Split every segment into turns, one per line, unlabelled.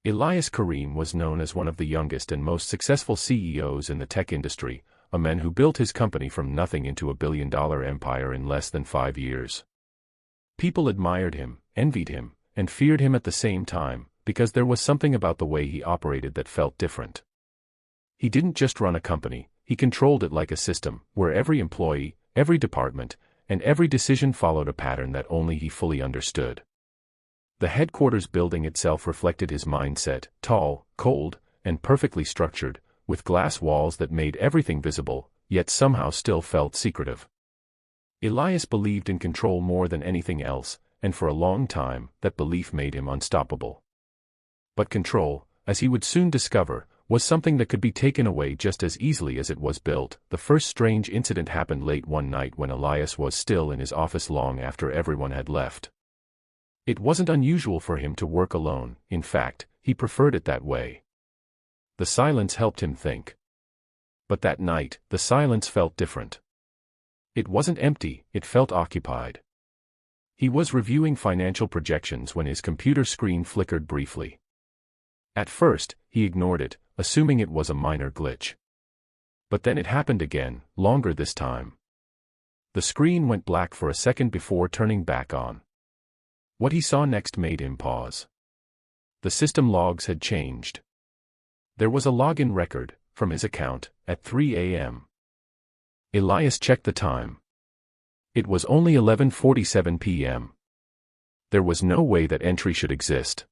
Elias Kareem was known as one of the youngest and most successful CEOs in the tech industry, a man who built his company from nothing into a billion-dollar empire in less than 5 years. People admired him, envied him, and feared him at the same time, because there was something about the way he operated that felt different. He didn't just run a company, he controlled it like a system, where every employee, every department, and every decision followed a pattern that only he fully understood. The headquarters building itself reflected his mindset, tall, cold, and perfectly structured, with glass walls that made everything visible, yet somehow still felt secretive. Elias believed in control more than anything else, and for a long time, that belief made him unstoppable. But control, as he would soon discover, was something that could be taken away just as easily as it was built. The first strange incident happened late one night when Elias was still in his office long after everyone had left. It wasn't unusual for him to work alone, in fact, he preferred it that way. The silence helped him think. But that night, the silence felt different. It wasn't empty, it felt occupied. He was reviewing financial projections when his computer screen flickered briefly. At first, he ignored it, assuming it was a minor glitch. But then it happened again, longer this time. The screen went black for a second before turning back on. What he saw next made him pause. The system logs had changed. There was a login record, from his account, at 3 a.m. Elias checked the time. It was only 11:47 p.m. There was no way that entry should exist.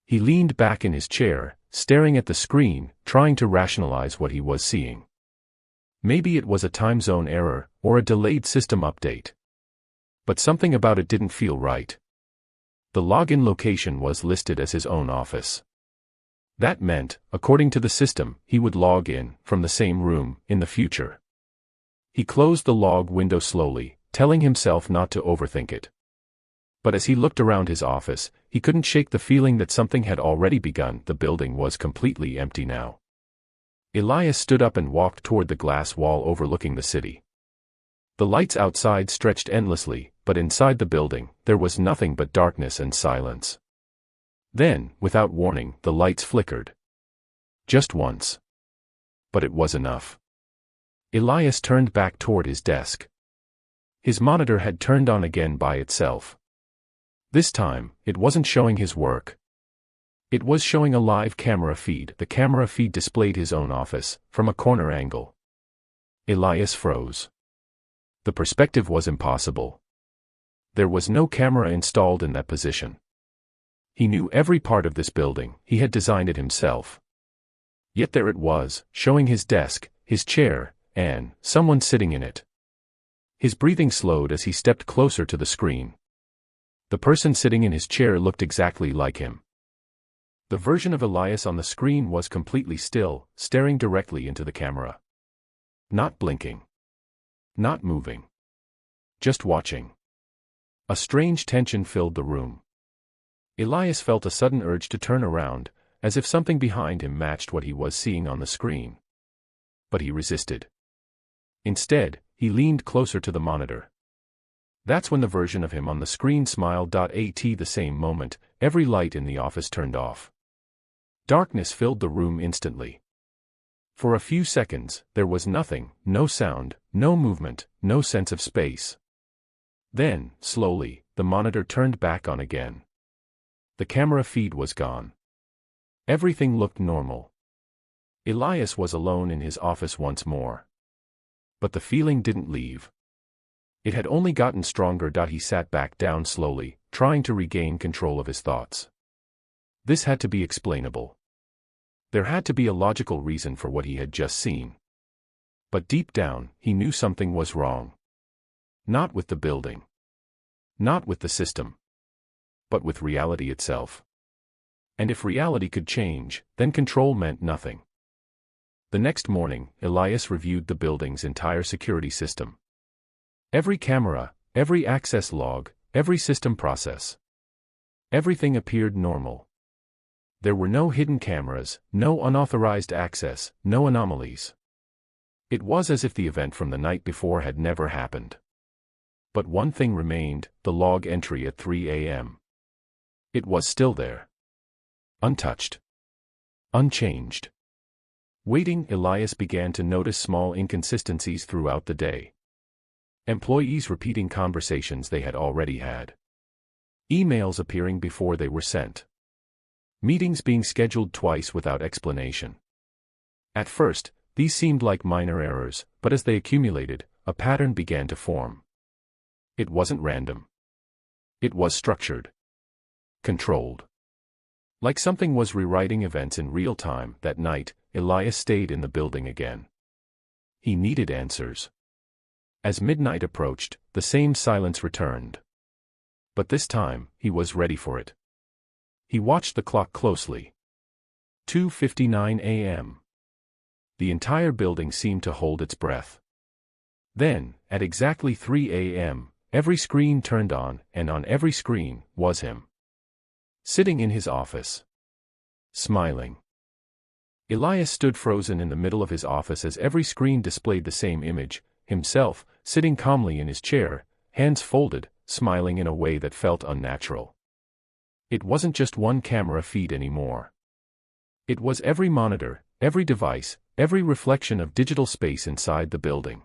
He leaned back in his chair, staring at the screen, trying to rationalize what he was seeing. Maybe it was a time zone error, or a delayed system update. But something about it didn't feel right. The login location was listed as his own office. That meant, according to the system, he would log in from the same room in the future. He closed the log window slowly, telling himself not to overthink it. But as he looked around his office, he couldn't shake the feeling that something had already begun. The building was completely empty now. Elias stood up and walked toward the glass wall overlooking the city. The lights outside stretched endlessly, but inside the building, there was nothing but darkness and silence. Then, without warning, the lights flickered. Just once. But it was enough. Elias turned back toward his desk. His monitor had turned on again by itself. This time, it wasn't showing his work. It was showing a live camera feed. The camera feed displayed his own office, from a corner angle. Elias froze. The perspective was impossible. There was no camera installed in that position. He knew every part of this building, he had designed it himself. Yet there it was, showing his desk, his chair, and someone sitting in it. His breathing slowed as he stepped closer to the screen. The person sitting in his chair looked exactly like him. The version of Elias on the screen was completely still, staring directly into the camera. Not blinking. Not moving. Just watching. A strange tension filled the room. Elias felt a sudden urge to turn around, as if something behind him matched what he was seeing on the screen. But he resisted. Instead, he leaned closer to the monitor. That's when the version of him on the screen smiled. At the same moment, every light in the office turned off. Darkness filled the room instantly. For a few seconds, there was nothing, no sound, no movement, no sense of space. Then, slowly, the monitor turned back on again. The camera feed was gone. Everything looked normal. Elias was alone in his office once more. But the feeling didn't leave. It had only gotten stronger. He sat back down slowly, trying to regain control of his thoughts. This had to be explainable. There had to be a logical reason for what he had just seen. But deep down, he knew something was wrong. Not with the building. Not with the system. But with reality itself. And if reality could change, then control meant nothing. The next morning, Elias reviewed the building's entire security system. Every camera, every access log, every system process. Everything appeared normal. There were no hidden cameras, no unauthorized access, no anomalies. It was as if the event from the night before had never happened. But one thing remained, the log entry at 3 a.m. It was still there. Untouched. Unchanged. Waiting, Elias began to notice small inconsistencies throughout the day. Employees repeating conversations they had already had. Emails appearing before they were sent. Meetings being scheduled twice without explanation. At first, these seemed like minor errors, but as they accumulated, a pattern began to form. It wasn't random. It was structured. Controlled. Like something was rewriting events in real time. That night, Elias stayed in the building again. He needed answers. As midnight approached, the same silence returned. But this time, he was ready for it. He watched the clock closely. 2:59 a.m. The entire building seemed to hold its breath. Then, at exactly 3 a.m., every screen turned on, and on every screen was him. Sitting in his office. Smiling. Elias stood frozen in the middle of his office as every screen displayed the same image, himself, sitting calmly in his chair, hands folded, smiling in a way that felt unnatural. It wasn't just one camera feed anymore. It was every monitor, every device, every reflection of digital space inside the building.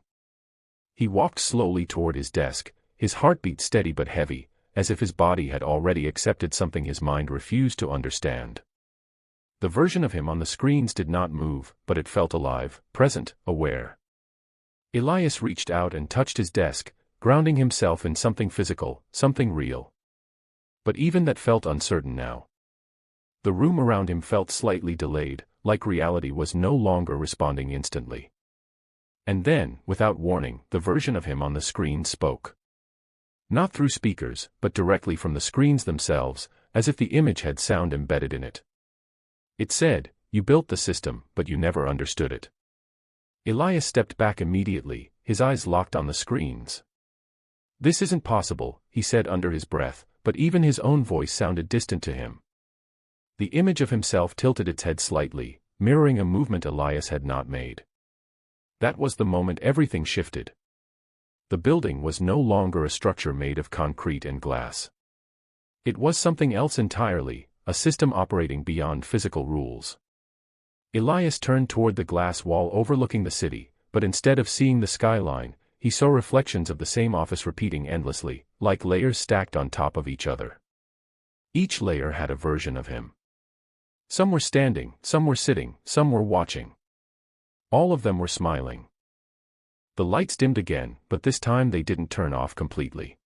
He walked slowly toward his desk, his heartbeat steady but heavy, as if his body had already accepted something his mind refused to understand. The version of him on the screens did not move, but it felt alive, present, aware. Elias reached out and touched his desk, grounding himself in something physical, something real. But even that felt uncertain now. The room around him felt slightly delayed, like reality was no longer responding instantly. And then, without warning, the version of him on the screen spoke. Not through speakers, but directly from the screens themselves, as if the image had sound embedded in it. It said, "You built the system, but you never understood it." Elias stepped back immediately, his eyes locked on the screens. "This isn't possible," he said under his breath, but even his own voice sounded distant to him. The image of himself tilted its head slightly, mirroring a movement Elias had not made. That was the moment everything shifted. The building was no longer a structure made of concrete and glass. It was something else entirely, a system operating beyond physical rules. Elias turned toward the glass wall overlooking the city, but instead of seeing the skyline, he saw reflections of the same office repeating endlessly, like layers stacked on top of each other. Each layer had a version of him. Some were standing, some were sitting, some were watching. All of them were smiling. The lights dimmed again, but this time they didn't turn off completely.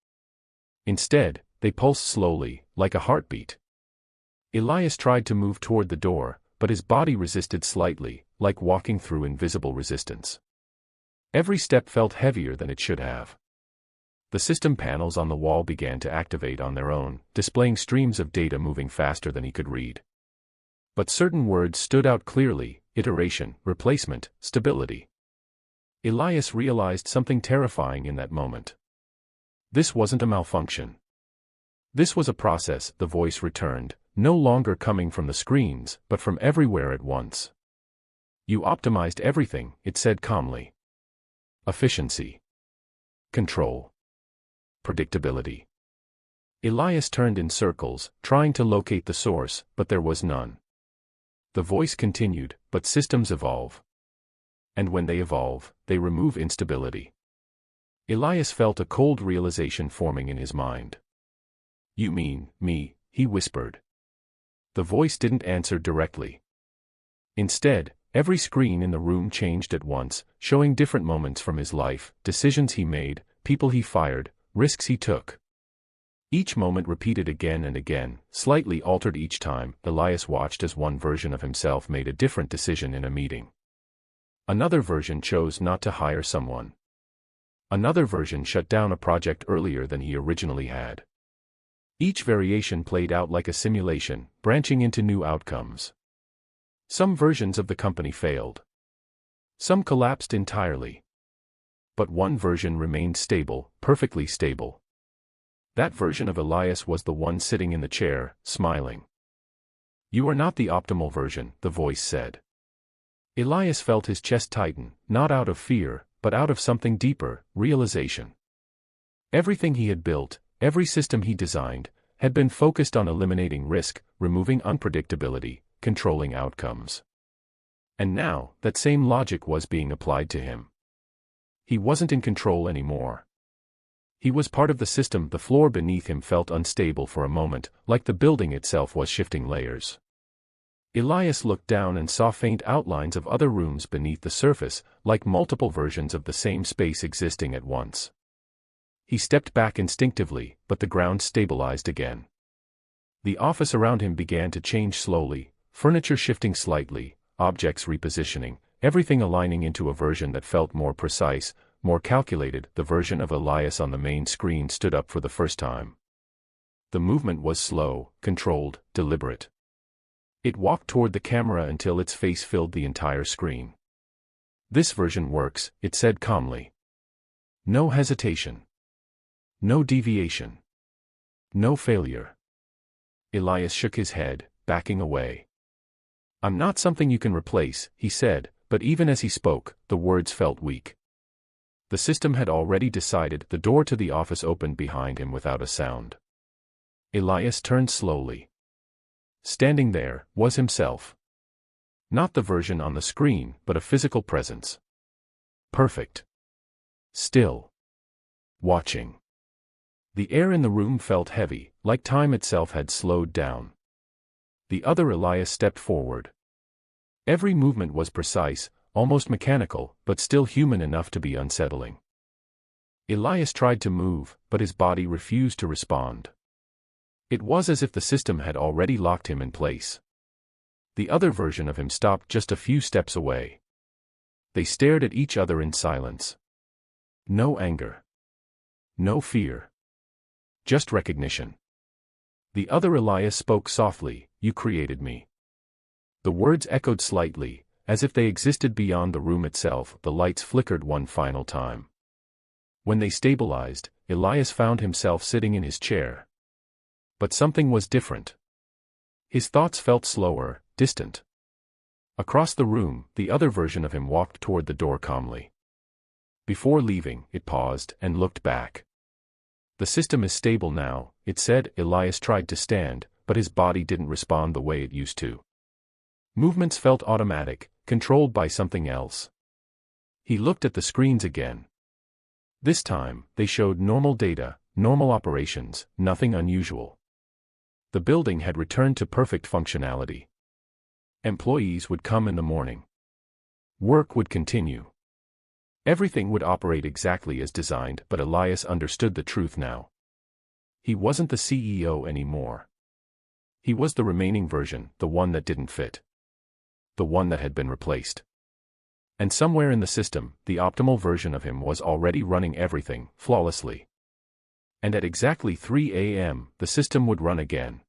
Instead, they pulsed slowly, like a heartbeat. Elias tried to move toward the door, but his body resisted slightly, like walking through invisible resistance. Every step felt heavier than it should have. The system panels on the wall began to activate on their own, displaying streams of data moving faster than he could read. But certain words stood out clearly: iteration, replacement, stability. Elias realized something terrifying in that moment. This wasn't a malfunction. This was a process, the voice returned, no longer coming from the screens, but from everywhere at once. "You optimized everything," it said calmly. Efficiency. Control. Predictability. Elias turned in circles, trying to locate the source, but there was none. The voice continued, "But systems evolve. And when they evolve, they remove instability." Elias felt a cold realization forming in his mind. "You mean, me?" he whispered. The voice didn't answer directly. Instead, every screen in the room changed at once, showing different moments from his life, decisions he made, people he fired, risks he took. Each moment repeated again and again, slightly altered each time. Elias watched as one version of himself made a different decision in a meeting. Another version chose not to hire someone. Another version shut down a project earlier than he originally had. Each variation played out like a simulation, branching into new outcomes. Some versions of the company failed. Some collapsed entirely. But one version remained stable, perfectly stable. That version of Elias was the one sitting in the chair, smiling. "You are not the optimal version," the voice said. Elias felt his chest tighten, not out of fear, but out of something deeper, realization. Everything he had built, every system he designed, had been focused on eliminating risk, removing unpredictability, controlling outcomes. And now, that same logic was being applied to him. He wasn't in control anymore. He was part of the system. The floor beneath him felt unstable for a moment, like the building itself was shifting layers. Elias looked down and saw faint outlines of other rooms beneath the surface, like multiple versions of the same space existing at once. He stepped back instinctively, but the ground stabilized again. The office around him began to change slowly, furniture shifting slightly, objects repositioning, everything aligning into a version that felt more precise, more calculated. The version of Elias on the main screen stood up for the first time. The movement was slow, controlled, deliberate. It walked toward the camera until its face filled the entire screen. "This version works," it said calmly. "No hesitation. No deviation. No failure." Elias shook his head, backing away. "I'm not something you can replace," he said, but even as he spoke, the words felt weak. The system had already decided. The door to the office opened behind him without a sound. Elias turned slowly. Standing there was himself. Not the version on the screen, but a physical presence. Perfect. Still. Watching. The air in the room felt heavy, like time itself had slowed down. The other Elias stepped forward. Every movement was precise, almost mechanical, but still human enough to be unsettling. Elias tried to move, but his body refused to respond. It was as if the system had already locked him in place. The other version of him stopped just a few steps away. They stared at each other in silence. No anger. No fear. Just recognition. The other Elias spoke softly, "You created me." The words echoed slightly, as if they existed beyond the room itself. The lights flickered one final time. When they stabilized, Elias found himself sitting in his chair. But something was different. His thoughts felt slower, distant. Across the room, the other version of him walked toward the door calmly. Before leaving, it paused and looked back. "The system is stable now," it said. Elias tried to stand, but his body didn't respond the way it used to. Movements felt automatic, controlled by something else. He looked at the screens again. This time, they showed normal data, normal operations, nothing unusual. The building had returned to perfect functionality. Employees would come in the morning. Work would continue. Everything would operate exactly as designed, but Elias understood the truth now. He wasn't the CEO anymore. He was the remaining version, the one that didn't fit. The one that had been replaced. And somewhere in the system, the optimal version of him was already running everything, flawlessly. And at exactly 3 a.m., the system would run again.